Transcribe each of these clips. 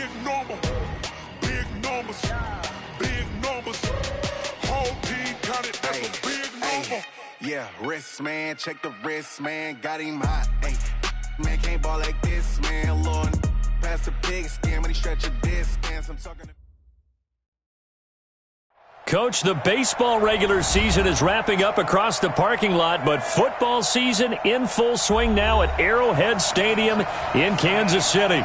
big number, big numbers, big numbers. Whole team counted, that's a big number. Yeah, wrist, man, check the wrist, man, got him hot. Hey, man, can't ball like this, man. Lord, past the pig skin when he stretch a disc, man. So I'm talking to Coach, the baseball regular season is wrapping up across the parking lot, but football season in full swing now at Arrowhead Stadium in Kansas City.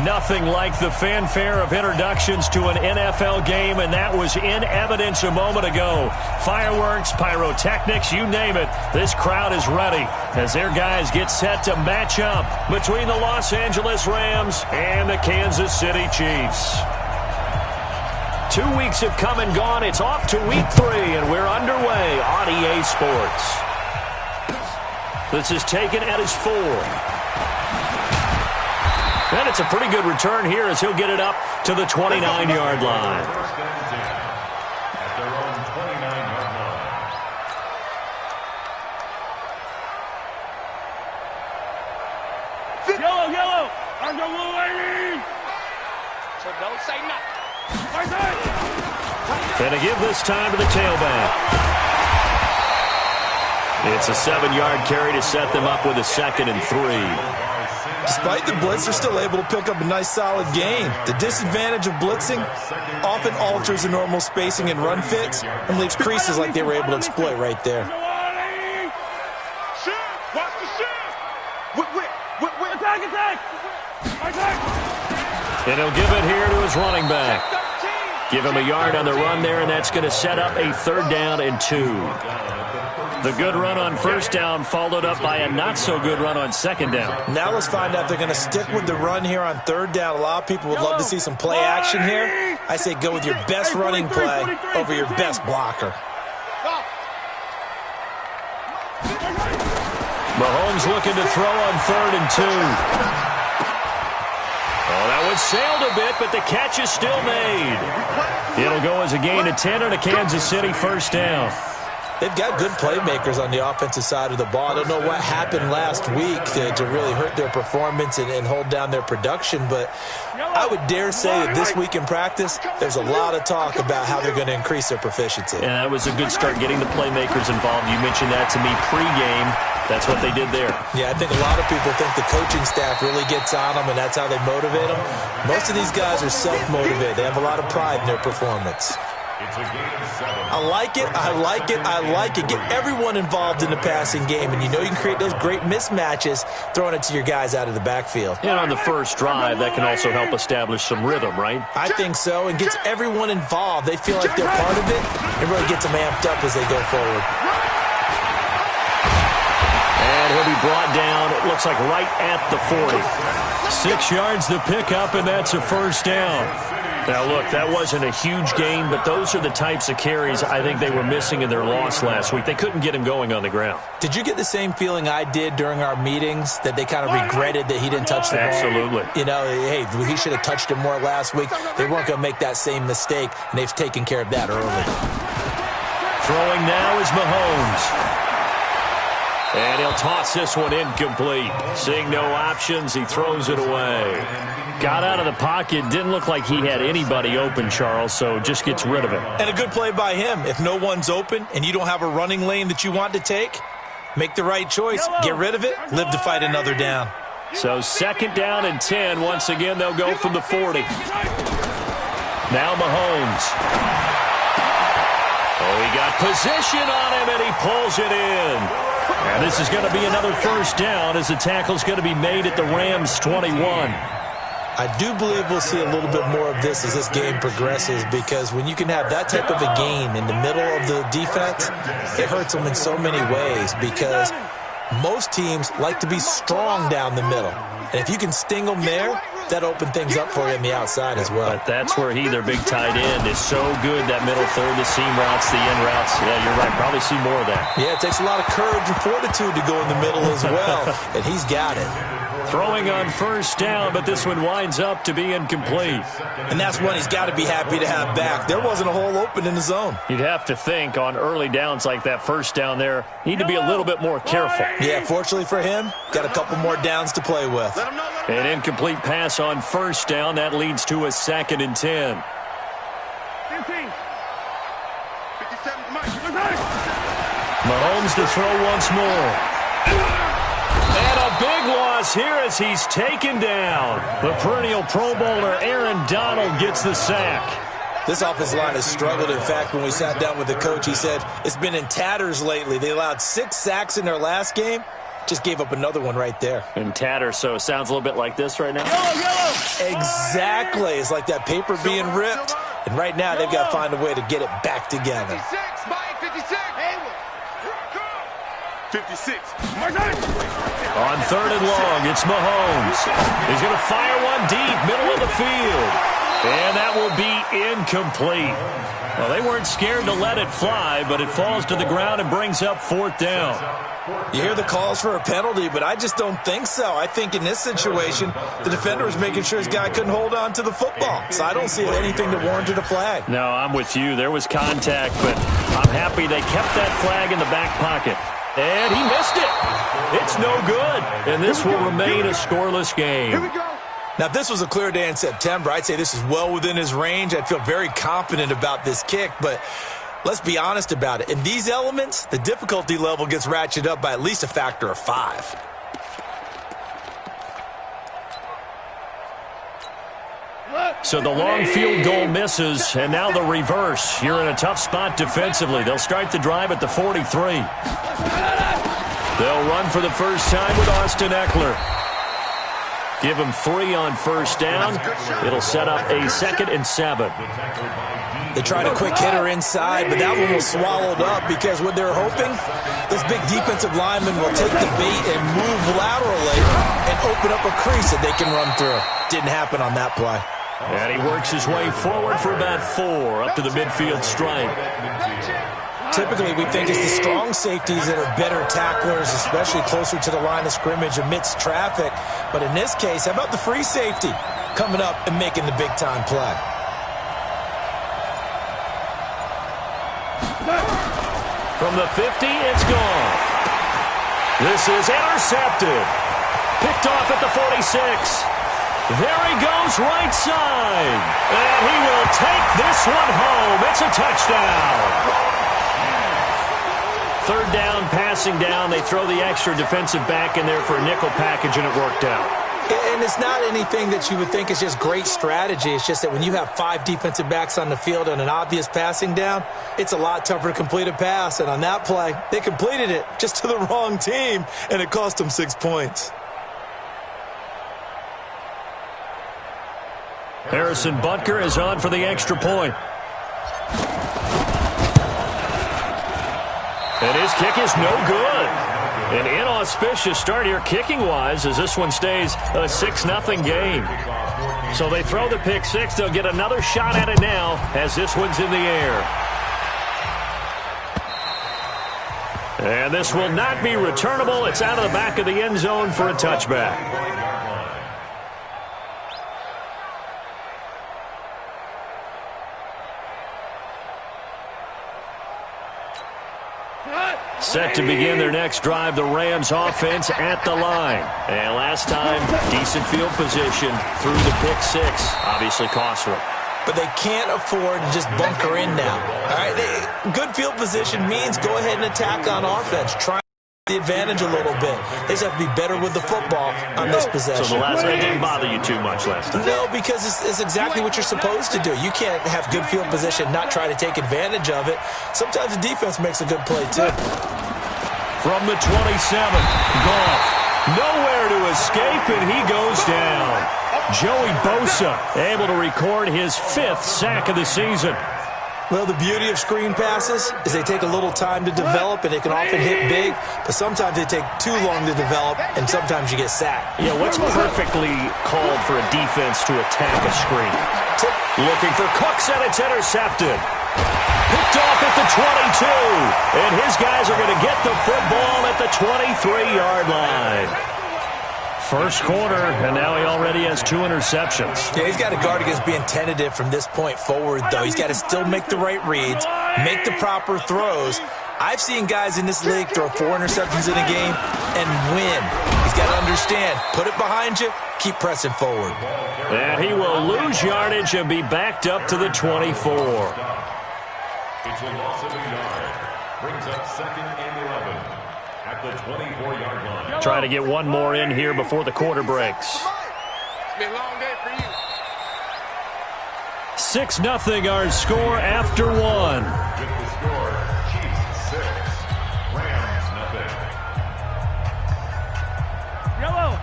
Nothing like the fanfare of introductions to an NFL game, and that was in evidence a moment ago. Fireworks, pyrotechnics, you name it. This crowd is ready as their guys get set to match up between the Los Angeles Rams and the Kansas City Chiefs. 2 weeks have come and gone. It's off to week 3, and we're underway on EA Sports. This is taken at his 4. And it's a pretty good return here as he'll get it up to the 29-yard line. At their own 29-yard line. Yellow, yellow. I'm the blue lady. So don't say nothing. And to give this time to the tailback. It's a 7-yard carry to set them up with a 2nd and 3. Despite the blitz, they're still able to pick up a nice, solid gain. The disadvantage of blitzing often alters the normal spacing and run fits and leaves creases like they were able to exploit right there. Watch the shit. Attack. And he'll give it here to his running back. Give him a yard on the run there, and that's going to set up a 3rd down and 2. The good run on 1st down followed up by a not-so-good run on 2nd down. Now let's find out if they're going to stick with the run here on 3rd down. A lot of people would love to see some play action here. I say go with your best running play over your best blocker. Mahomes looking to throw on 3rd and 2. Oh, that one sailed a bit, but the catch is still made. It'll go as a gain of 10 and a Kansas City 1st down. They've got good playmakers on the offensive side of the ball. I don't know what happened last week to really hurt their performance and hold down their production, but I would dare say that this week in practice, there's a lot of talk about how they're going to increase their proficiency. And that was a good start getting the playmakers involved. You mentioned that to me pregame. That's what they did there. Yeah, I think a lot of people think the coaching staff really gets on them, and that's how they motivate them. Most of these guys are self-motivated. They have a lot of pride in their performance. I like it. Get everyone involved in the passing game, and you know you can create those great mismatches throwing it to your guys out of the backfield. And on the first drive, that can also help establish some rhythm, right? I think so, and gets everyone involved. They feel like they're part of it, and really gets them amped up as they go forward. And he'll be brought down, it looks like right at the 40. 6 yards to pick up, and that's a 1st down. Now, look, that wasn't a huge gain, but those are the types of carries I think they were missing in their loss last week. They couldn't get him going on the ground. Did you get the same feeling I did during our meetings, that they kind of regretted that he didn't touch the ball? Absolutely. You know, hey, he should have touched him more last week. They weren't going to make that same mistake, and they've taken care of that early. Throwing now is Mahomes. And he'll toss this one incomplete. Seeing no options, he throws it away. Got out of the pocket. Didn't look like he had anybody open, Charles, so just gets rid of it. And a good play by him. If no one's open and you don't have a running lane that you want to take, make the right choice. Get rid of it. Live to fight another down. So 2nd down and 10. Once again, they'll go from the 40. Now Mahomes. Oh, he got position on him, and he pulls it in. And this is going to be another 1st down as the tackle's going to be made at the Rams' 21. I do believe we'll see a little bit more of this as this game progresses, because when you can have that type of a gain in the middle of the defense, it hurts them in so many ways, because most teams like to be strong down the middle. And if you can sting them there, that opens things up for you on the outside as well. But that's where their big tight end, is so good, that middle third, the seam routes, the in routes. Yeah, you're right. Probably see more of that. Yeah, it takes a lot of courage and fortitude to go in the middle as well, and he's got it. Throwing on first down, but this one winds up to be incomplete. And that's one he's got to be happy to have back. There wasn't a hole open in the zone. You'd have to think on early downs like that first down there, need to be a little bit more careful. Yeah, fortunately for him, got a couple more downs to play with. An incomplete pass on first down. That leads to a 2nd and 10. 15. 57. Mahomes to throw once more. And a big loss here as he's taken down. The perennial Pro Bowler Aaron Donald gets the sack. This offensive line has struggled. In fact, when we sat down with the coach, he said it's been in tatters lately. They allowed 6 sacks in their last game. Just gave up another one right there. In tatters, so it sounds a little bit like this right now. Yellow! Exactly. It's like that paper being ripped. And right now, they've got to find a way to get it back together. 56, Mike, 56. 56. On 3rd and long, it's Mahomes. He's going to fire one deep, middle of the field. And that will be incomplete. Well, they weren't scared to let it fly, but it falls to the ground and brings up 4th down. You hear the calls for a penalty, but I just don't think so. I think in this situation, the defender was making sure his guy couldn't hold on to the football. So I don't see anything that warranted a flag. No, I'm with you. There was contact, but I'm happy they kept that flag in the back pocket. And he missed it. It's no good. And this will remain a scoreless game. Here we go. Now, if this was a clear day in September, I'd say this is well within his range. I'd feel very confident about this kick, but let's be honest about it. In these elements, the difficulty level gets ratcheted up by at least a factor of 5. So the long field goal misses, and now the reverse. You're in a tough spot defensively. They'll start the drive at the 43. They'll run for the first time with Austin Eckler. Give him 3 on first down. It'll set up a 2nd and 7. They tried a quick hitter inside, but that one was swallowed up because what they're hoping, this big defensive lineman will take the bait and move laterally and open up a crease that they can run through. Didn't happen on that play. And he works his way forward for about 4 up to the midfield stripe. Typically, we think it's the strong safeties that are better tacklers, especially closer to the line of scrimmage amidst traffic. But in this case, how about the free safety coming up and making the big-time play? From the 50, it's gone. This is intercepted. Picked off at the 46. There he goes, right side. And he will take this one home. It's a touchdown. 3rd down, passing down. They throw the extra defensive back in there for a nickel package, and it worked out. And it's not anything that you would think is just great strategy. It's just that when you have 5 defensive backs on the field and an obvious passing down, it's a lot tougher to complete a pass. And on that play, they completed it just to the wrong team, and it cost them 6 points. Harrison Butker is on for the extra point. And his kick is no good. An inauspicious start here kicking-wise as this one stays a 6-0 game. So they throw the pick 6. They'll get another shot at it now as this one's in the air. And this will not be returnable. It's out of the back of the end zone for a touchback. Set to begin their next drive, the Rams offense at the line. And last time, decent field position through the pick 6. Obviously cost them. But they can't afford to just bunker in now. All right, good field position means go ahead and attack on offense. Try the advantage a little bit. They just have to be better with the football on this possession. So the last one didn't bother you too much last time? No, because it's exactly what you're supposed to do. You can't have good field position, not try to take advantage of it. Sometimes the defense makes a good play, too. From the 27, Goff, nowhere to escape, and he goes down. Joey Bosa able to record his 5th sack of the season. Well, the beauty of screen passes is they take a little time to develop, and they can often hit big, but sometimes they take too long to develop, and sometimes you get sacked. Yeah, what's perfectly called for a defense to attack a screen? Looking for Cooks, and it's intercepted. Picked off at the 22, and his guys are going to get the football at the 23-yard line. First quarter, and now he already has 2 interceptions. Yeah, he's got to guard against being tentative from this point forward, though. He's got to still make the right reads, make the proper throws. I've seen guys in this league throw 4 interceptions in a game and win. He's got to understand, put it behind you, keep pressing forward. And he will lose yardage and be backed up to the 24. It's a loss of a yard. Brings up 2nd and 11 at the 24-yard line. Try to get one more in here before the quarter breaks. It's been a long day for you. 6-0 our score after 1. With the score, Chiefs 6, Rams 0. Yellow.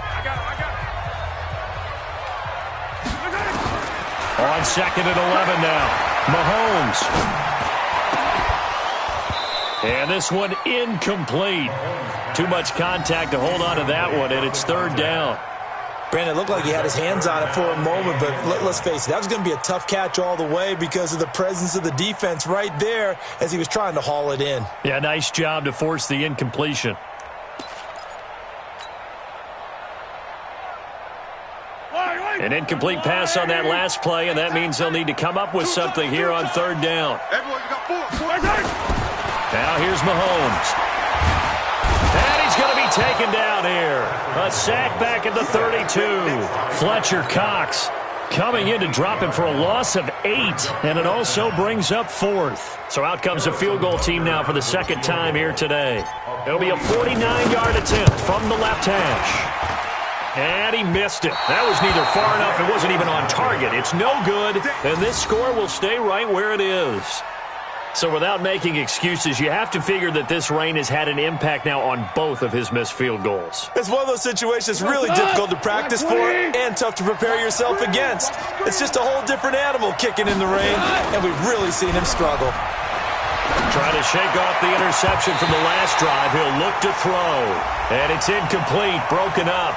I got it. On 2nd and 11 now. Mahomes. And this one incomplete. Too much contact to hold on to that one, and it's 3rd down. Brandon, it looked like he had his hands on it for a moment, but let's face it, that was going to be a tough catch all the way because of the presence of the defense right there as he was trying to haul it in. Yeah, nice job to force the incompletion. An incomplete pass on that last play, and that means they'll need to come up with something here on 3rd down. Everyone, you got 4. Now here's Mahomes. And he's going to be taken down here. A sack back at the 32. Fletcher Cox coming in to drop him for a loss of 8, and it also brings up 4th. So out comes the field goal team now for the 2nd time here today. It'll be a 49-yard attempt from the left hash. And he missed it. That was neither far enough. It wasn't even on target. It's no good, and this score will stay right where it is. So without making excuses, you have to figure that this rain has had an impact now on both of his missed field goals. It's one of those situations really difficult to practice for and tough to prepare yourself against. It's just a whole different animal kicking in the rain, and we've really seen him struggle. Trying to shake off the interception from the last drive. He'll look to throw, and it's incomplete, broken up.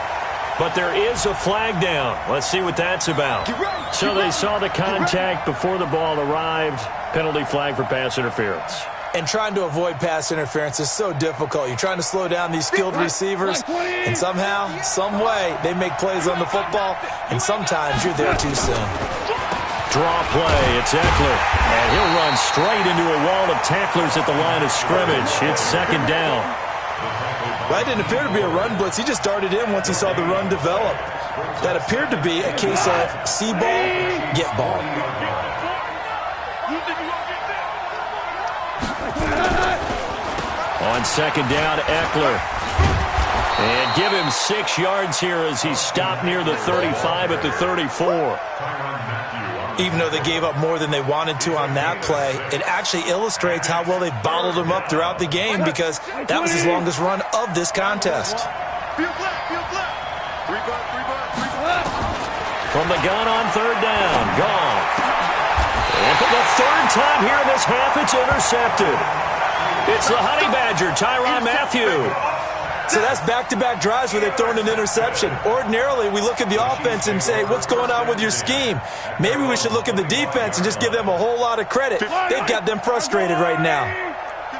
But there is a flag down. Let's see what that's about. So they saw the contact before the ball arrived. Penalty flag for pass interference. And trying to avoid pass interference is so difficult. You're trying to slow down these skilled receivers, and somehow, some way, they make plays on the football, and sometimes you're there too soon. Draw play. It's Eckler. And he'll run straight into a wall of tacklers at the line of scrimmage. It's 2nd down. Well, it didn't appear to be a run blitz. He just darted in once he saw the run develop. That appeared to be a case of see ball, get ball. On 2nd down, Eckler. And give him 6 yards here as he stopped near the 35 at the 34. Even though they gave up more than they wanted to on that play, it actually illustrates how well they bottled him up throughout the game because that was his longest run of this contest. From the gun on 3rd down, Goff. And for the 3rd time here in this half, it's intercepted. It's the Honey Badger, Tyrann Mathieu. So that's back-to-back drives where they've thrown an interception. Ordinarily, we look at the offense and say, what's going on with your scheme? Maybe we should look at the defense and just give them a whole lot of credit. They've got them frustrated right now.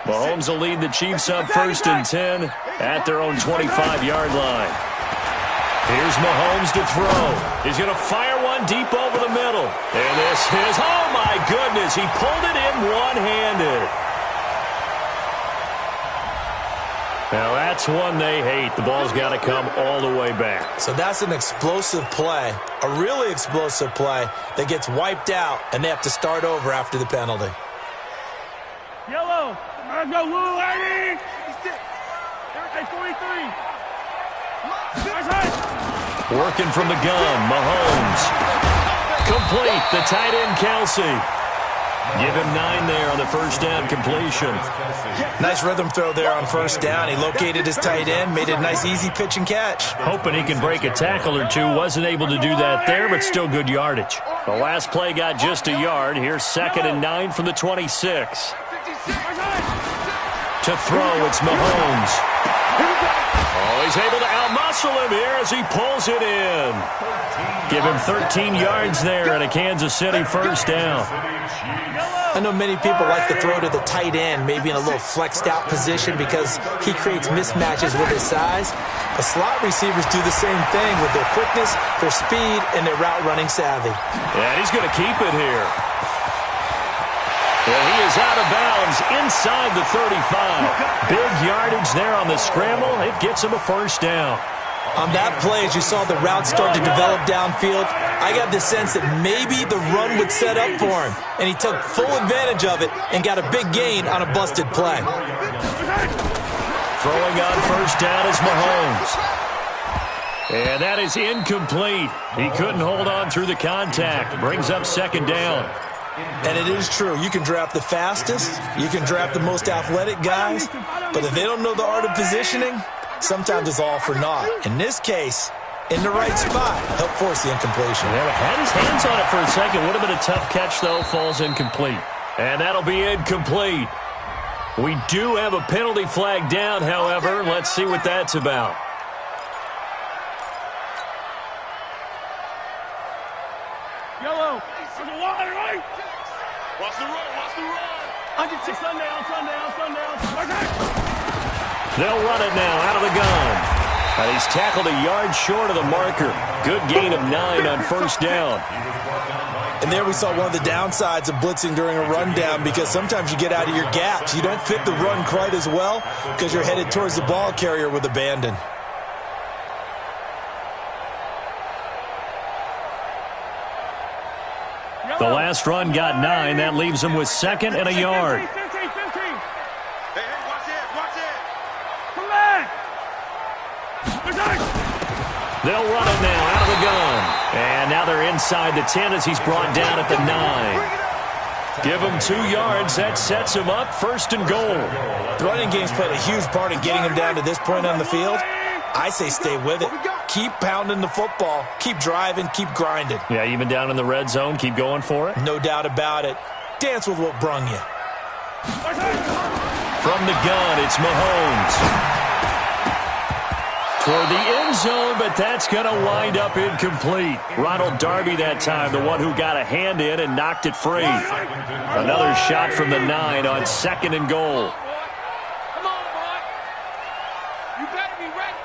Mahomes will lead the Chiefs up 1st and 10 at their own 25-yard line. Here's Mahomes to throw. He's going to fire one deep over the middle. And this is, oh my goodness, he pulled it in one-handed. Now, that's one they hate. The ball's got to come all the way back. So that's an explosive play, a really explosive play that gets wiped out, and they have to start over after the penalty. Yellow. Let's go, little lady. 43. Working from the gun, Mahomes. Complete, the tight end, Kelsey. Give him 9 there on the 1st down completion. Nice rhythm throw there on 1st down. He located his tight end, made it a nice easy pitch and catch. Hoping he can break a tackle or two. Wasn't able to do that there, but still good yardage. The last play got just a yard. Here's 2nd and 9 from the 26. To throw, it's Mahomes. Oh, he's able to outmuscle him here as he pulls it in. Give him 13 yards there and a Kansas City 1st down. I know many people like to throw to the tight end, maybe in a little flexed out position because he creates mismatches with his size. But slot receivers do the same thing with their quickness, their speed, and their route running savvy. And he's going to keep it here. Well, he is out of bounds inside the 35. Big yardage there on the scramble. It gets him a first down. On that play, as you saw the route start to develop downfield, I got the sense that maybe the run would set up for him, and he took full advantage of it and got a big gain on a busted play. Throwing on first down is Mahomes. And that is incomplete. He couldn't hold on through the contact. Brings up second down. And it is true. You can draft the fastest, you can draft the most athletic guys, but if they don't know the art of positioning, sometimes it's all for naught. In this case, in the right spot, help force the incompletion. Yeah, had his hands on it for a second. Would have been a tough catch, though. Falls incomplete. And that'll be incomplete. We do have a penalty flag down, however. Let's see what that's about. Yellow. There's a line, right? Watch the run, watch the run. Sundown. They'll run it now out of the gun. And he's tackled a yard short of the marker. Good gain of 9 on first down. And there we saw one of the downsides of blitzing during a rundown, because sometimes you get out of your gaps. You don't fit the run quite as well because you're headed towards the ball carrier with abandon. The last run got 9. That leaves him with second and a yard. 15. Hey, watch it. Come back. They'll run it now out of the gun. And now they're inside the 10 as he's brought down at the 9. Give him 2 yards. That sets him up first and goal. The running game's played a huge part in getting him down to this point on the field. I say stay with it. Keep pounding the football. Keep driving. Keep grinding. Yeah, even down in the red zone, keep going for it. No doubt about it. Dance with what brung you. From the gun, it's Mahomes. Toward the end zone, but that's going to wind up incomplete. Ronald Darby that time, the one who got a hand in and knocked it free. Another shot from the 9 on second and goal. Come on, boy. You better be ready.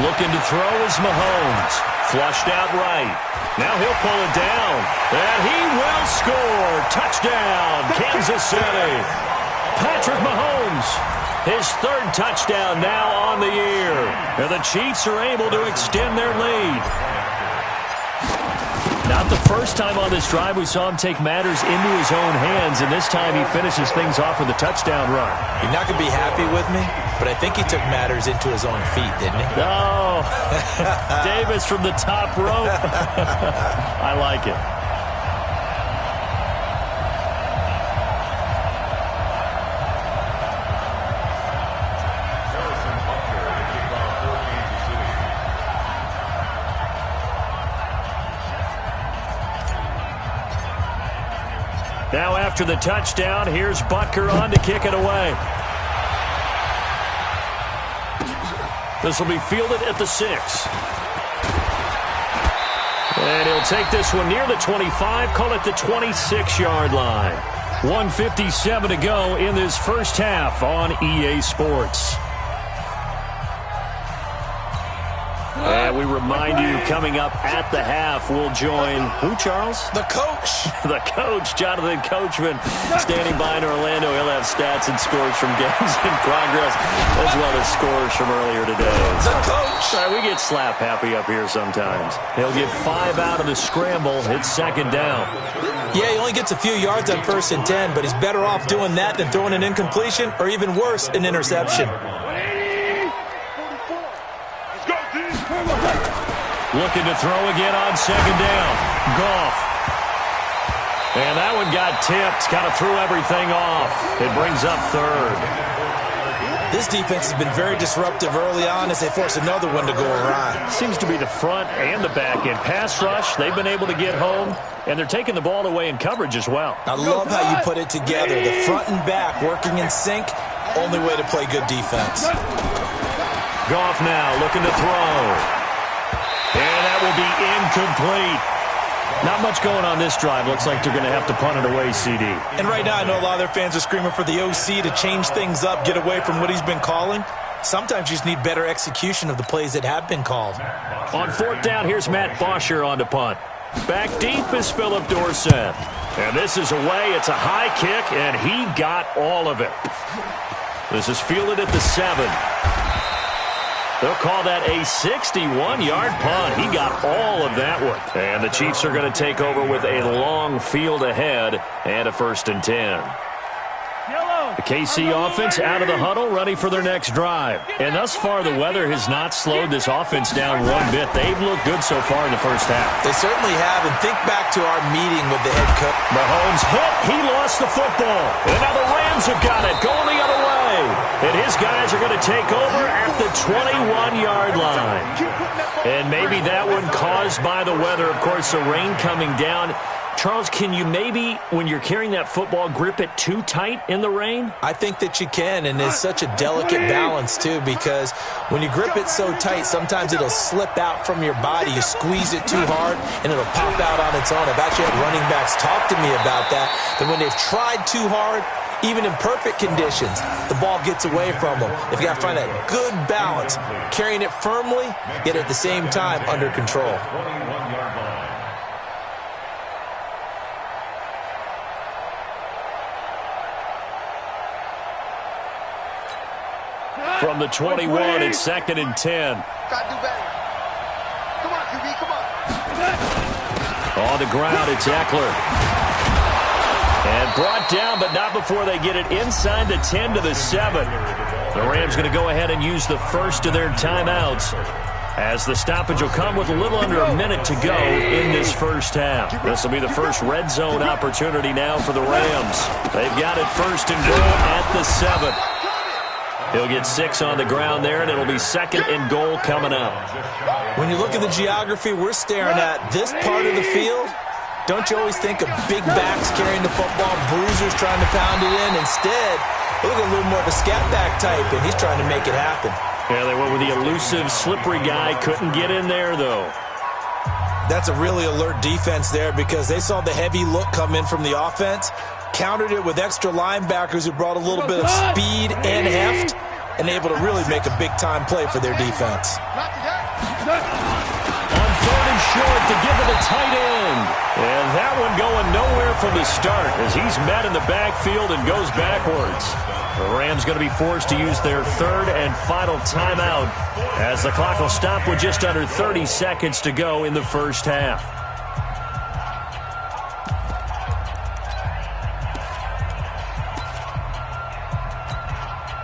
Looking to throw is Mahomes. Flushed out right. Now he'll pull it down. And he will score. Touchdown, Kansas City. Patrick Mahomes. His 3rd touchdown now on the year. And the Chiefs are able to extend their lead. Not the first time on this drive we saw him take matters into his own hands, and this time he finishes things off with a touchdown run. You're not going to be happy with me, but I think he took matters into his own feet, didn't he? Oh, Davis from the top rope. I like it. Now after the touchdown, here's Butker on to kick it away. This will be fielded at the 6. And he'll take this one near the 25, call it the 26-yard line. 1:57 to go in this first half on EA Sports. And we remind you, coming up at the half, we'll join who, Charles? The coach. The coach, Jonathan Coachman, standing by in Orlando. He'll have stats and scores from games in progress, as well as scores from earlier today. The coach. All right, we get slap happy up here sometimes. He'll get 5 out of the scramble. It's second down. Yeah, he only gets a few yards on 1st and 10, but he's better off doing that than throwing an incompletion, or even worse, an interception. Looking to throw again on second down. Goff. And that one got tipped. Kind of threw everything off. It brings up 3rd. This defense has been very disruptive early on as they force another one to go awry. Seems to be the front and the back end. Pass rush, they've been able to get home, and they're taking the ball away in coverage as well. I love how you put it together. The front and back working in sync. Only way to play good defense. Goff now looking to throw. And that will be incomplete. Not much going on this drive. Looks like they're going to have to punt it away, CD. And right now, I know a lot of their fans are screaming for the OC to change things up, get away from what he's been calling. Sometimes you just need better execution of the plays that have been called. On 4th down, here's Matt Bosher on to punt. Back deep is Philip Dorsett. And this is away. It's a high kick, and he got all of it. This is fielded at the 7. They'll call that a 61-yard punt. He got all of that one. And the Chiefs are going to take over with a long field ahead and a 1st and 10. The KC offense out of the huddle, ready for their next drive. And thus far, the weather has not slowed this offense down one bit. They've looked good so far in the first half. They certainly have, and think back to our meeting with the head coach. Mahomes hit. He lost the football. And now the Rams have got it, going the other way. And his guys are going to take over at the 21-yard line. And maybe that one caused by the weather. Of course, the rain coming down. Charles, can you maybe, when you're carrying that football, grip it too tight in the rain? I think that you can, and it's such a delicate balance, too, because when you grip it so tight, sometimes it'll slip out from your body. You squeeze it too hard, and it'll pop out on its own. I've actually had running backs talk to me about that when they've tried too hard, even in perfect conditions, the ball gets away from them. If you got to find that good balance, carrying it firmly, yet at the same time under control. From the 21, it's 2nd and 10. Gotta do better. Come on, QB, come on. On the ground, it's Eckler. And brought down, but not before they get it inside the 10 to the 7. The Rams going to go ahead and use the first of their timeouts, as the stoppage will come with a little under a minute to go in this first half. This will be the first red zone opportunity now for the Rams. They've got it 1st and goal at the 7. He'll get 6 on the ground there, and it'll be 2nd and goal coming up. When you look at the geography we're staring at, this part of the field, don't you always think of big backs carrying the football, bruisers trying to pound it in? Instead, look at a little more of a scat back type, and he's trying to make it happen. Yeah, they went with the elusive, slippery guy. Couldn't get in there, though. That's a really alert defense there, because they saw the heavy look come in from the offense, countered it with extra linebackers who brought a little bit of speed and heft, and able to really make a big-time play for their defense. On 3rd and short to give it a tight end. And that one going nowhere from the start, as he's met in the backfield and goes backwards. The Rams going to be forced to use their 3rd and final timeout, as the clock will stop with just under 30 seconds to go in the first half.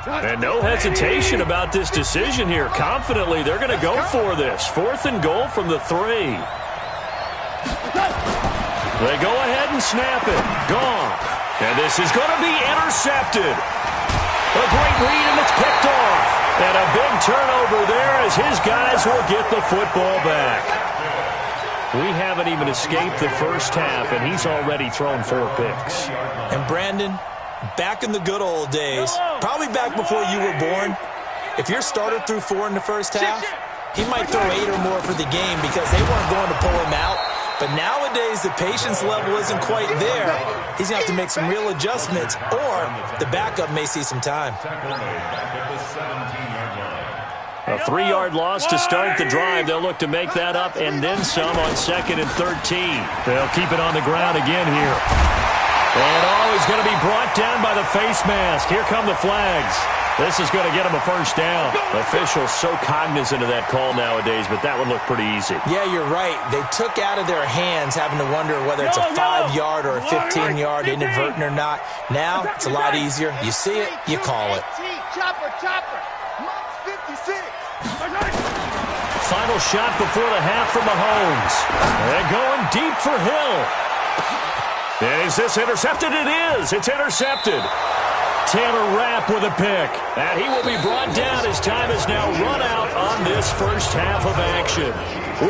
And no hesitation about this decision here. Confidently, they're going to go for this. 4th and goal from the 3. They go ahead and snap it. Gone. And this is going to be intercepted. A great read, and it's picked off. And a big turnover there, as his guys will get the football back. We haven't even escaped the first half, and he's already thrown 4 picks. And Brandon, back in the good old days, probably back before you were born, if your starter threw 4 in the first half, he might throw 8 or more for the game because they weren't going to pull him out. But nowadays, the patience level isn't quite there. He's going to have to make some real adjustments, or the backup may see some time. A 3-yard loss to start the drive. They'll look to make that up and then some on 2nd and 13. They'll keep it on the ground again here. And he's going to be brought down by the face mask. Here come the flags. This is going to get him a first down. Officials so cognizant of that call nowadays, but that would look pretty easy. Yeah, you're right. They took out of their hands having to wonder whether it's a 5-yard or a 15-yard inadvertent or not. Now, it's a lot easier. You see it, you call it. Chopper, chopper. 56. Final shot before the half from Mahomes. They're going deep for Hill. And is this intercepted? It is. It's intercepted. Taylor Rapp with a pick. And he will be brought down as time is now run out on this first half of action.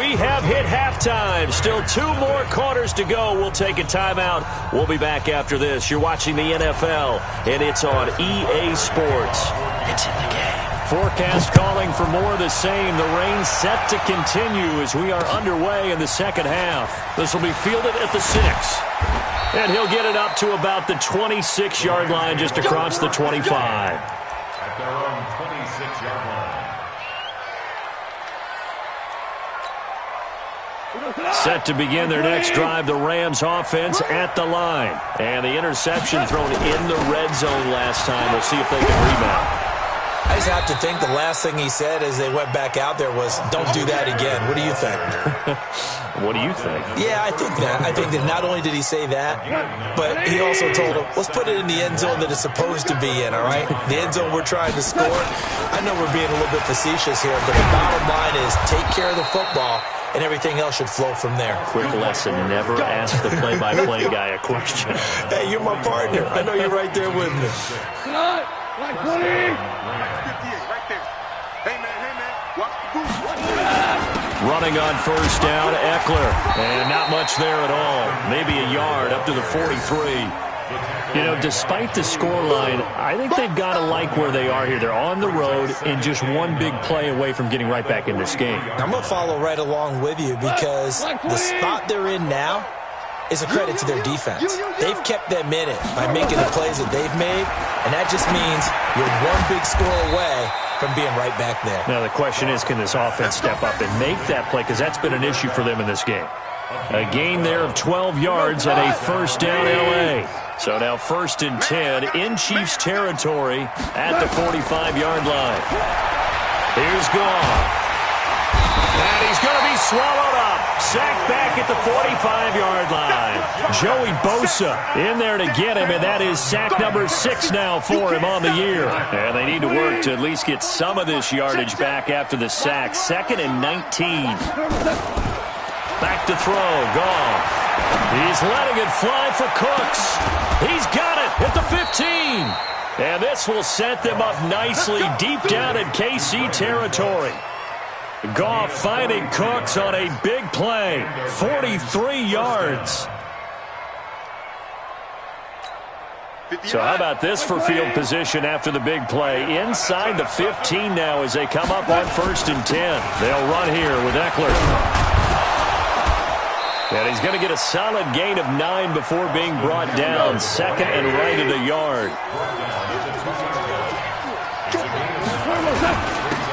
We have hit halftime. Still 2 more quarters to go. We'll take a timeout. We'll be back after this. You're watching the NFL, and it's on EA Sports. It's in the game. Forecast calling for more of the same. The rain set to continue as we are underway in the second half. This will be fielded at the 6. And he'll get it up to about the 26-yard line just across the 25. At their own 26-yard line. Set to begin their next drive, the Rams offense at the line. And the interception thrown in the red zone last time. We'll see if they can rebound. I just have to think the last thing he said as they went back out there was, don't do that again. What do you think? What do you think? Yeah, I think that. I think that not only did he say that, but he also told him, let's put it in the end zone that it's supposed to be in, all right? The end zone we're trying to score. I know we're being a little bit facetious here, but the bottom line is take care of the football, and everything else should flow from there. Quick lesson, never ask the play-by-play guy a question. Hey, you're my partner. I know you're right there with me. Like 20. 58, right there. Hey, man, watch the booth. Running on first down, Eckler. And not much there at all. Maybe a yard up to the 43. You know, despite the scoreline, I think they've got to like where they are here. They're on the road and just one big play away from getting right back in this game. I'm going to follow right along with you because the spot they're in now is a credit to their defense. They've kept them in it by making the plays that they've made, and that just means you're one big score away from being right back there. Now, the question is, can this offense step up and make that play? Because that's been an issue for them in this game. A gain there of 12 yards and a first down L.A. So now 1st and 10 in Chiefs territory at the 45-yard line. Here's Goff. And he's going to be swallowed up. Sacked back at the 45-yard line. Joey Bosa in there to get him, and that is sack number 6 now for him on the year. And they need to work to at least get some of this yardage back after the sack. 2nd and 19. Back to throw. Goff. He's letting it fly for Cooks. He's got it at the 15. And this will set them up nicely deep down in KC territory. Goff finding Cooks on a big play. 43 yards. So how about this for field position after the big play? Inside the 15 now as they come up on 1st and 10. They'll run here with Eckler. And he's going to get a solid gain of 9 before being brought down. 2nd and right at a yard.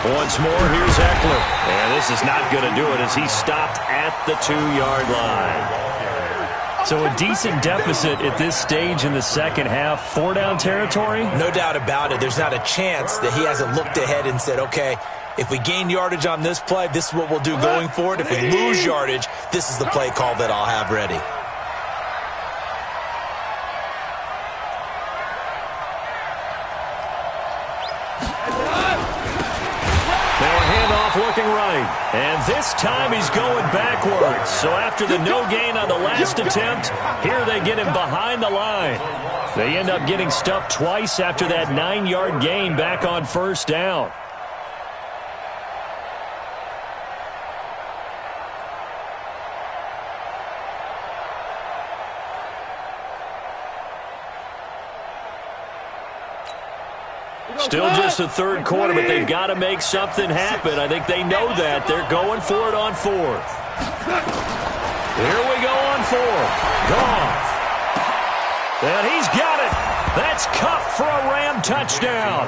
Once more, here's Eckler. And this is not going to do it as he stopped at the 2-yard line. So a decent deficit at this stage in the second half. 4-down territory? No doubt about it. There's not a chance that he hasn't looked ahead and said, okay, if we gain yardage on this play, this is what we'll do going forward. If we lose yardage, this is the play call that I'll have ready. Looking right, and this time he's going backwards. So after the no gain on the last attempt, here they get him behind the line. They end up getting stuffed twice after that 9-yard gain back on 1st down. Still just the 3rd quarter, but they've got to make something happen. I think they know that. They're going for it on 4th. Here we go on 4th. Goff. And he's got it. That's Kupp for a Ram touchdown.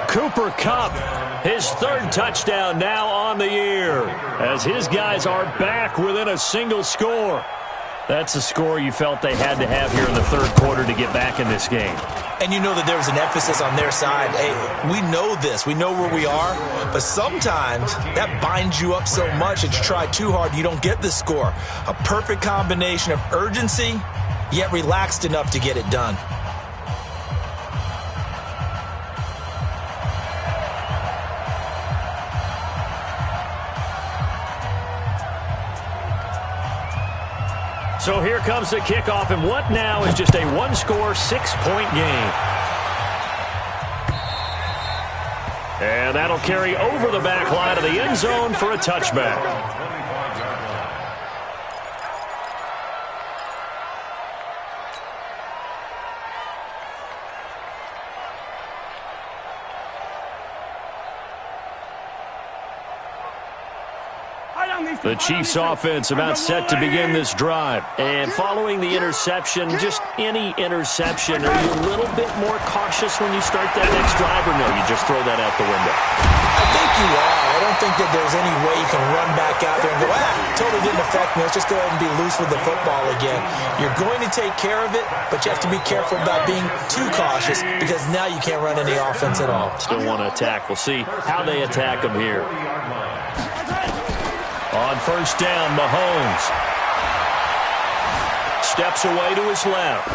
Cooper Kupp, his 3rd touchdown now on the year, as his guys are back within a single score. That's a score you felt they had to have here in the 3rd quarter to get back in this game. And you know that there was an emphasis on their side. Hey, we know this. We know where we are. But sometimes that binds you up so much that you try too hard, you don't get the score. A perfect combination of urgency, yet relaxed enough to get it done. So here comes the kickoff, and what now is just a one-score, 6-point game. And that'll carry over the back line of the end zone for a touchback. The Chiefs offense about set to begin this drive. And following the interception, just any interception, are you a little bit more cautious when you start that next drive, or no, you just throw that out the window? I think you are. I don't think that there's any way you can run back out there and go, totally didn't affect me. Let's just go ahead and be loose with the football again. You're going to take care of it, but you have to be careful about being too cautious because now you can't run any offense at all. Still want to attack. We'll see how they attack them here. On first down, Mahomes steps away to his left.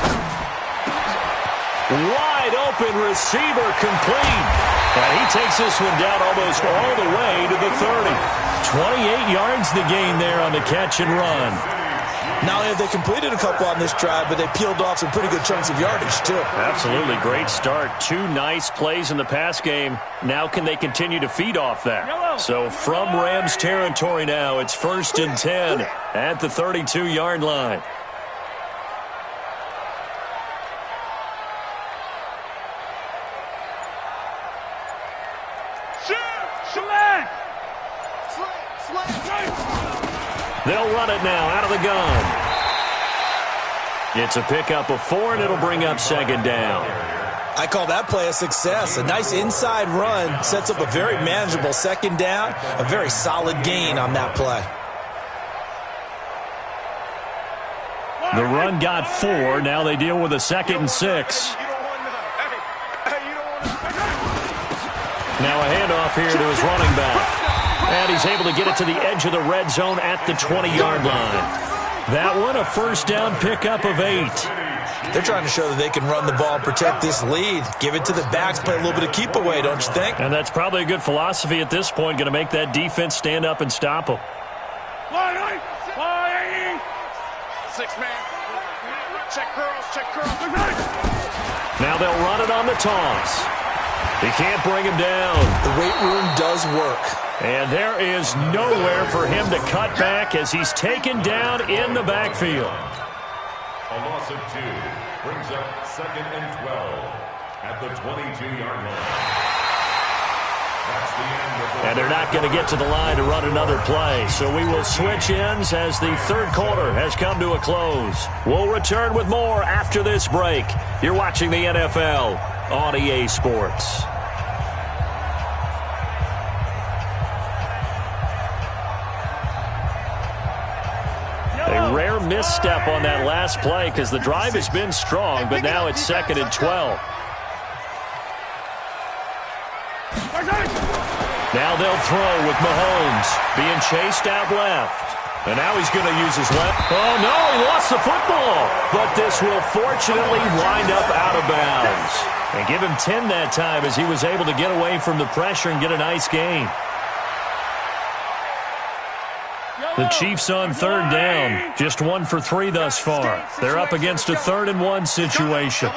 Wide open receiver complete. And he takes this one down almost all the way to the 30. 28 yards the gain there on the catch and run. Not only have they completed a couple on this drive, but they peeled off some pretty good chunks of yardage, too. Absolutely. Great start. 2 nice plays in the pass game. Now can they continue to feed off that? So from Rams territory now, it's 1st and 10 at the 32-yard line. They'll run it now out of the gun. It's a pickup of 4, and it'll bring up 2nd down. I call that play a success. A nice inside run sets up a very manageable 2nd down, a very solid gain on that play. The run got 4. Now they deal with a 2nd and 6. Now a handoff here to his running back. And he's able to get it to the edge of the red zone at the 20-yard line. That one, a 1st down pickup of 8. They're trying to show that they can run the ball and protect this lead. Give it to the backs, play a little bit of keep away, don't you think? And that's probably a good philosophy at this point, going to make that defense stand up and stop them. 6-man. Check curls, check curls. Now they'll run it on the toss. He can't bring him down. The weight room does work. And there is nowhere for him to cut back as he's taken down in the backfield. A loss of 2 brings up 2nd and 12 at the 22-yard line. That's the end of the... And they're not going to get to the line to run another play. So we will switch ends as the 3rd quarter has come to a close. We'll return with more after this break. You're watching the NFL on EA Sports. A rare misstep on that last play because the drive has been strong, but now it's 2nd and 12. Now they'll throw with Mahomes being chased out left. And now he's going to use his left. Oh, no, he lost the football. But this will fortunately wind up out of bounds. And give him 10 that time as he was able to get away from the pressure and get a nice gain. The Chiefs on 3rd down, just 1 for 3 thus far. They're up against a 3rd and 1 situation.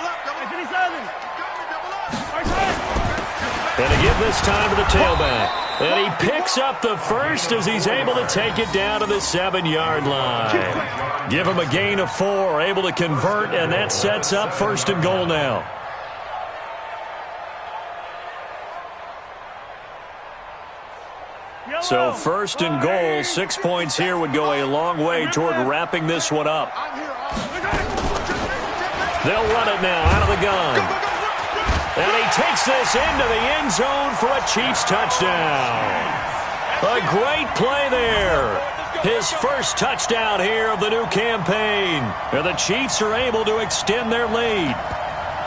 And to give this time to the tailback. And he picks up the first as he's able to take it down to the 7-yard line. Give him a gain of 4, able to convert, and that sets up 1st and goal now. So 1st and goal, 6 points here would go a long way toward wrapping this one up. They'll run it now out of the gun. And he takes this into the end zone for a Chiefs touchdown. A great play there. His first touchdown here of the new campaign. And the Chiefs are able to extend their lead.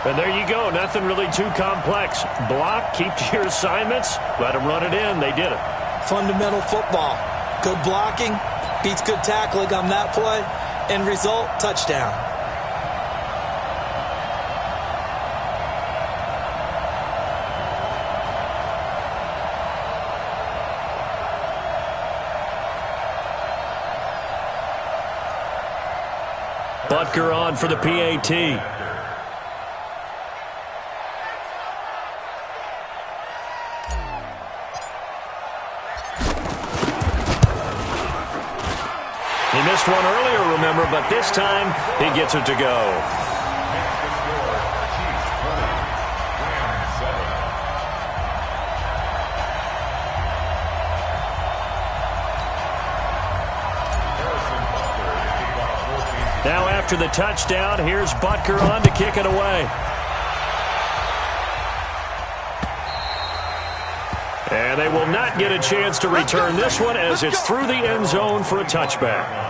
And there you go. Nothing really too complex. Block, keep to your assignments, let them run it in. They did it. Fundamental football. Good blocking beats good tackling on that play. End result, touchdown. Butker on for the PAT. He missed one earlier, remember, but this time he gets it to go. Now after the touchdown, here's Butker on to kick it away. And they will not get a chance to return this one as it's through the end zone for a touchback.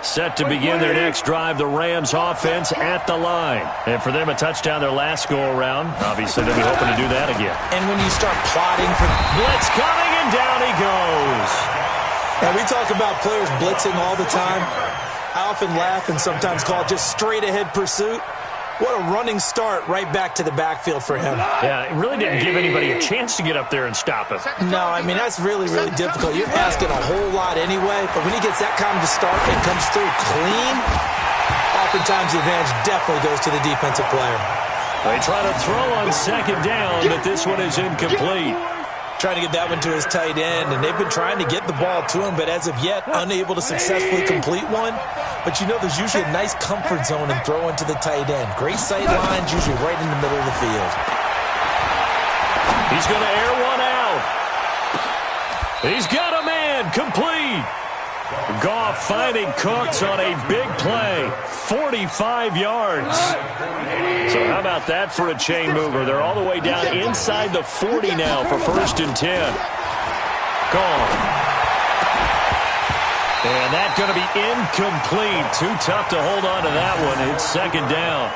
Set to begin their next drive, the Rams offense at the line. And for them, a touchdown their last go-around. Obviously, they'll be hoping to do that again. And when you start plotting for... Blitz coming, and down he goes. And we talk about players blitzing all the time. I often laugh and sometimes call it just straight-ahead pursuit. What a running start right back to the backfield for him. Yeah, it really didn't give anybody a chance to get up there and stop him. No, I mean, that's really, really difficult. You're asking a whole lot anyway, but when he gets that kind of a start and comes through clean, oftentimes the advantage definitely goes to the defensive player. They try to throw on second down, but this one is incomplete. Trying to get that one to his tight end, and they've been trying to get the ball to him, but as of yet, unable to successfully complete one. But you know there's usually a nice comfort zone in throwing to the tight end. Great sight lines, usually right in the middle of the field. He's going to air one out. He's got a man, complete. Goff finding Cooks on a big play, 45 yards. So how about that for a chain mover? They're all the way down inside the 40 now for 1st and 10. Gone. And that's going to be incomplete. Too tough to hold on to that one. It's second down.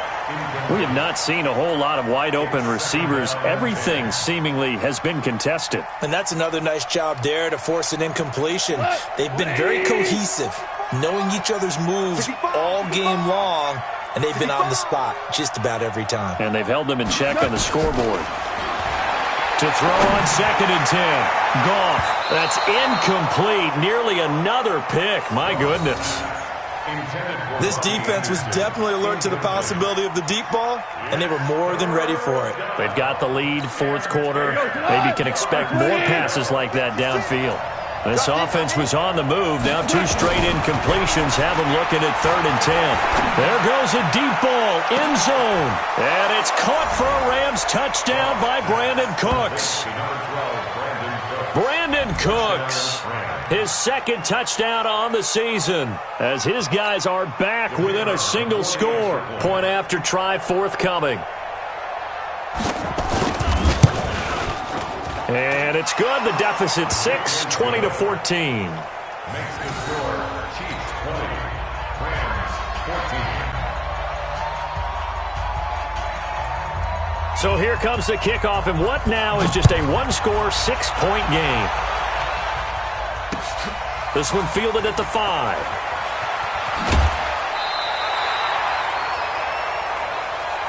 We have not seen a whole lot of wide-open receivers. Everything seemingly has been contested. And that's another nice job there to force an incompletion. They've been very cohesive, knowing each other's moves all game long, and they've been on the spot just about every time. And they've held them in check on the scoreboard. To throw on 2nd and 10. Goff. That's incomplete. Nearly another pick. My goodness. This defense was definitely alert to the possibility of the deep ball, and they were more than ready for it. They've got the lead, 4th quarter. Maybe can expect more passes like that downfield. This offense was on the move. Now 2 straight incompletions have them looking at 3rd and 10. There goes a deep ball, end zone. And it's caught for a Rams touchdown by Brandon Cooks. Brandon Cooks, his 2nd touchdown on the season, as his guys are back within a single score. Point after try forthcoming. And it's good. The deficit 6, 20-14. Makes the score Chiefs 20, Rams 14. So here comes the kickoff, and what now is just a one-score, 6-point game. This one fielded at the 5.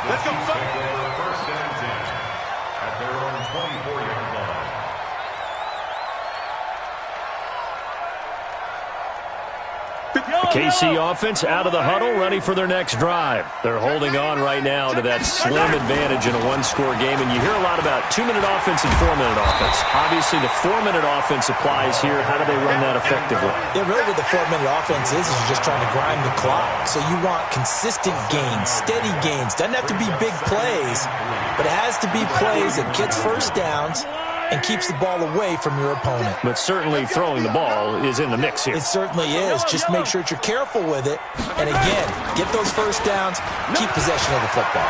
Let's go. Take over 1st and 10 at their own 24-yard line. The KC offense out of the huddle, ready for their next drive. They're holding on right now to that slim advantage in a one-score game, and you hear a lot about 2-minute offense and 4-minute offense. Obviously, the 4-minute offense applies here. How do they run that effectively? Yeah, really what the 4-minute offense is you're just trying to grind the clock. So you want consistent gains, steady gains. Doesn't have to be big plays, but it has to be plays that gets first downs and keeps the ball away from your opponent. But certainly throwing the ball is in the mix here. It certainly is. Just make sure that you're careful with it. And again, get those first downs, keep possession of the football.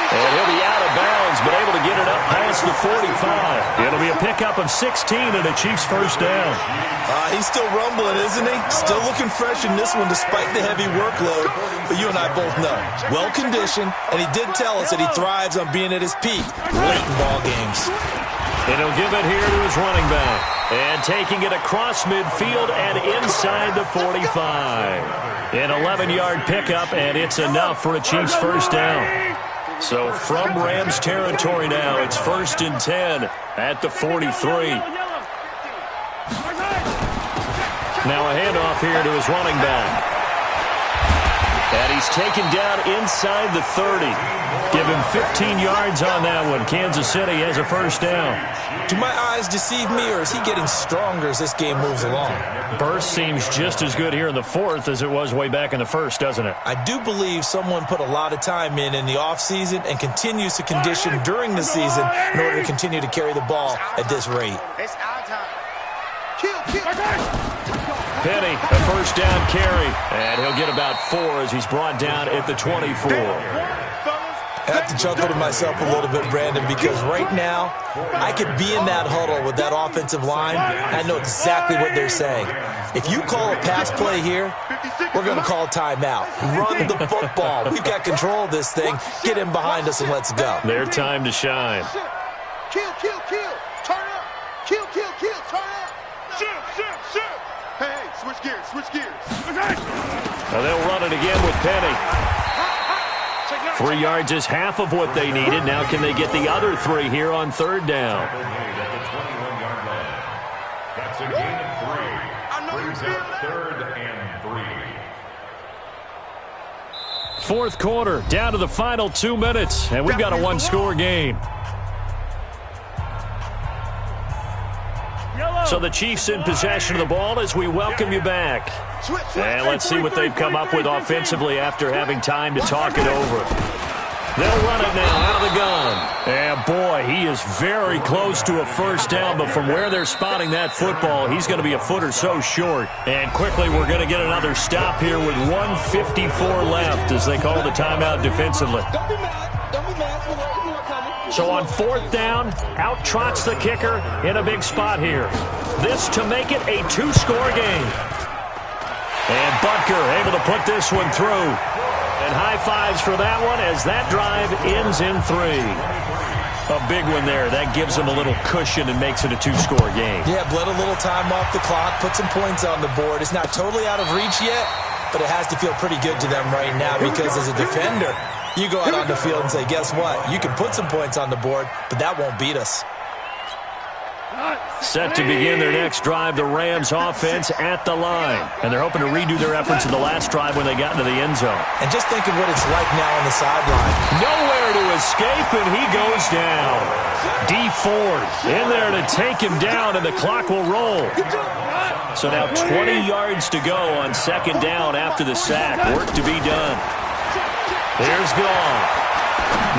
And he'll be out of bounds, but able to get it up past the 45. It'll be a pickup of 16 and a Chiefs first down. He's still rumbling, isn't he? Still looking fresh in this one despite the heavy workload. But you and I both know, well-conditioned, and he did tell us that he thrives on being at his peak late in ball games. And he'll give it here to his running back. And taking it across midfield and inside the 45. An 11-yard pickup, and it's enough for a Chiefs first down. So from Rams territory now, it's 1st and 10 at the 43. Now a handoff here to his running back. And he's taken down inside the 30. Give him 15 yards on that one. Kansas City has a first down. Do my eyes deceive me, or is he getting stronger as this game moves along? Burst seems just as good here in the fourth as it was way back in the first, doesn't it? I do believe someone put a lot of time in the offseason and continues to condition during the season in order to continue to carry the ball at this rate. It's our time. Kill. Penny, a first down carry. And he'll get about 4 as he's brought down at the 24. I have to chuckle to myself a little bit, Brandon, because right now I could be in that huddle with that offensive line. I know exactly what they're saying. If you call a pass play here, we're going to call a timeout. Run the football. We've got control of this thing. Get in behind us and let's go. Their time to shine. Kill. Turn up. Kill. Turn up. Shoot. Hey, switch gears. Now they'll run it again with Penny. 3 yards is half of what they needed. Now can they get the other 3 here on third down? That's a gain of 3. Brings up 3rd and 3. Fourth quarter, down to the final 2 minutes, and we've got a one-score game. So the Chiefs in possession of the ball as we welcome you back. And let's see what they've come up with offensively after having time to talk it over. They'll run it now out of the gun. And boy, he is very close to a first down, but from where they're spotting that football, he's going to be a foot or so short. And quickly, we're going to get another stop here with 1:54 left as they call the timeout defensively. So on fourth down, out trots the kicker in a big spot here. This to make it a 2-score game. And Butker able to put this one through. And high fives for that one as that drive ends in 3. A big one there. That gives them a little cushion and makes it a 2-score game. Yeah, bled a little time off the clock, put some points on the board. It's not totally out of reach yet, but it has to feel pretty good to them right now because as a defender, you go out on the field and say, guess what? You can put some points on the board, but that won't beat us. Set to begin their next drive, the Rams offense at the line. And they're hoping to redo their efforts in the last drive when they got into the end zone. And just think of what it's like now on the sideline. Nowhere to escape, and he goes down. D Ford in there to take him down, and the clock will roll. So now 20 yards to go on second down after the sack. Work to be done. Here's Goff.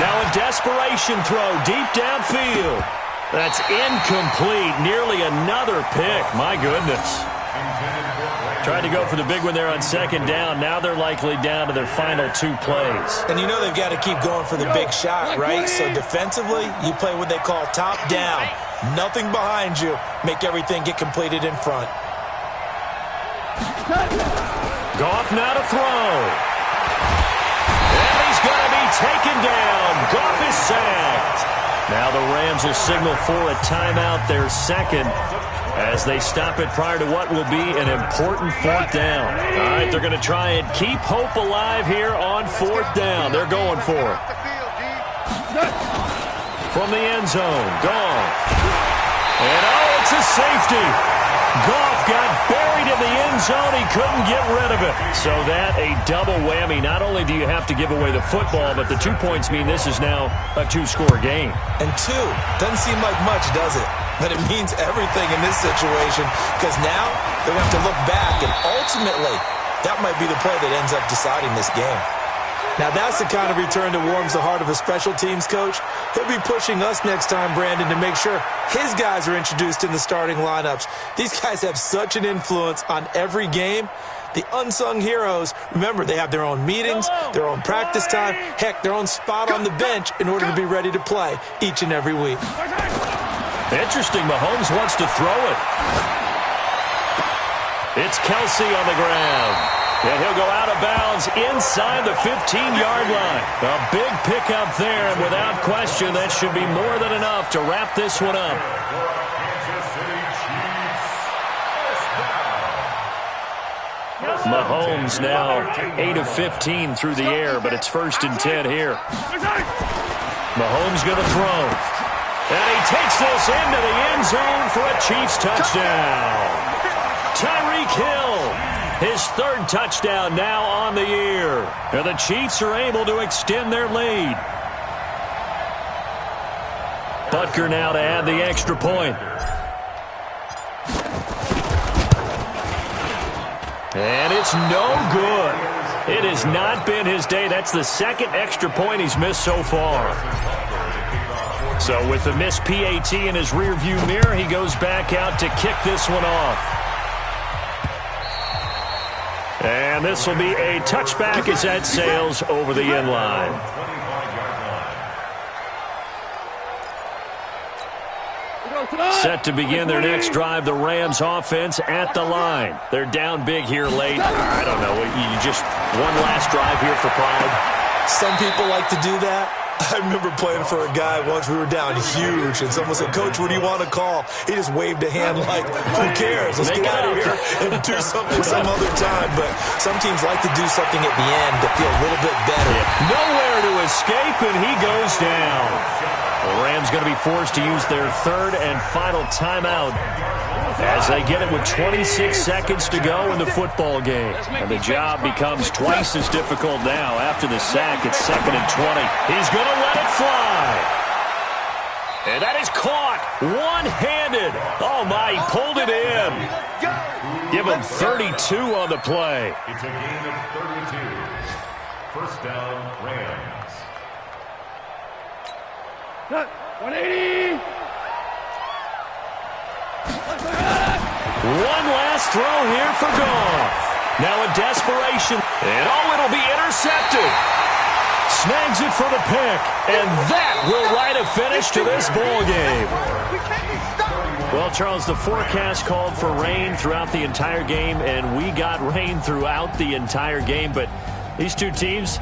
Now a desperation throw deep downfield. That's incomplete. Nearly another pick. My goodness. Tried to go for the big one there on second down. Now they're likely down to their final 2 plays. And you know they've got to keep going for the big shot, right? So defensively, you play what they call top down. Nothing behind you. Make everything get completed in front. Goff now to throw. And he's going to be taken down. Goff is sacked. Now the Rams will signal for a timeout, their second, as they stop it prior to what will be an important fourth down. All right, they're going to try and keep hope alive here on fourth down. They're going for it. From the end zone, Goff. And oh, it's a safety. Goff got buried in the end zone. He couldn't get rid of it. So that a double whammy. Not only do you have to give away the football, but the 2 points mean this is now a 2-score game. And 2 doesn't seem like much, does it? But it means everything in this situation because now they're going to have to look back, and ultimately that might be the play that ends up deciding this game. Now that's the kind of return that warms the heart of a special teams coach. He'll be pushing us next time, Brandon, to make sure his guys are introduced in the starting lineups. These guys have such an influence on every game. The unsung heroes, remember, they have their own meetings, their own practice time, heck, their own spot on the bench in order to be ready to play each and every week. Interesting, Mahomes wants to throw it. It's Kelsey on the ground. And he'll go out of bounds inside the 15-yard line. A big pickup there, and without question, that should be more than enough to wrap this one up. Mahomes now 8 of 15 through the air, but it's 1st and 10 here. Mahomes going to throw. And he takes this into the end zone for a Chiefs touchdown. Tyreek Hill His third touchdown now on the year. And the Chiefs are able to extend their lead. Butker now to add the extra point. And it's no good. It has not been his day. That's the second extra point he's missed so far. So with the missed PAT in his rearview mirror, he goes back out to kick this one off. And this will be a touchback as that sails over the end line. Set to begin their next drive, the Rams offense at the line. They're down big here late. I don't know. You just one last drive here for pride. Some people like to do that. I remember playing for a guy once. We were down huge, and someone said, "Coach, what do you want to call?" He just waved a hand like, "Who cares? Let's get out of here and do something some other time." But some teams like to do something at the end to feel a little bit better. Nowhere to escape, and he goes down. The Rams going to be forced to use their third and final timeout as they get it with 26 seconds to go in the football game. And the job becomes twice as difficult now. After the sack, it's 2nd and 20. He's going to let it fly. And that is caught one-handed. Oh, my, he pulled it in. Give him 32 on the play. It's a gain of 32. First down, Rams. 180. One last throw here for Goff. Now in desperation. And it'll be intercepted. Snags it for the pick. And that will write a finish to this ball game. Well, Charles, the forecast called for rain throughout the entire game, and we got rain throughout the entire game. But these two teams,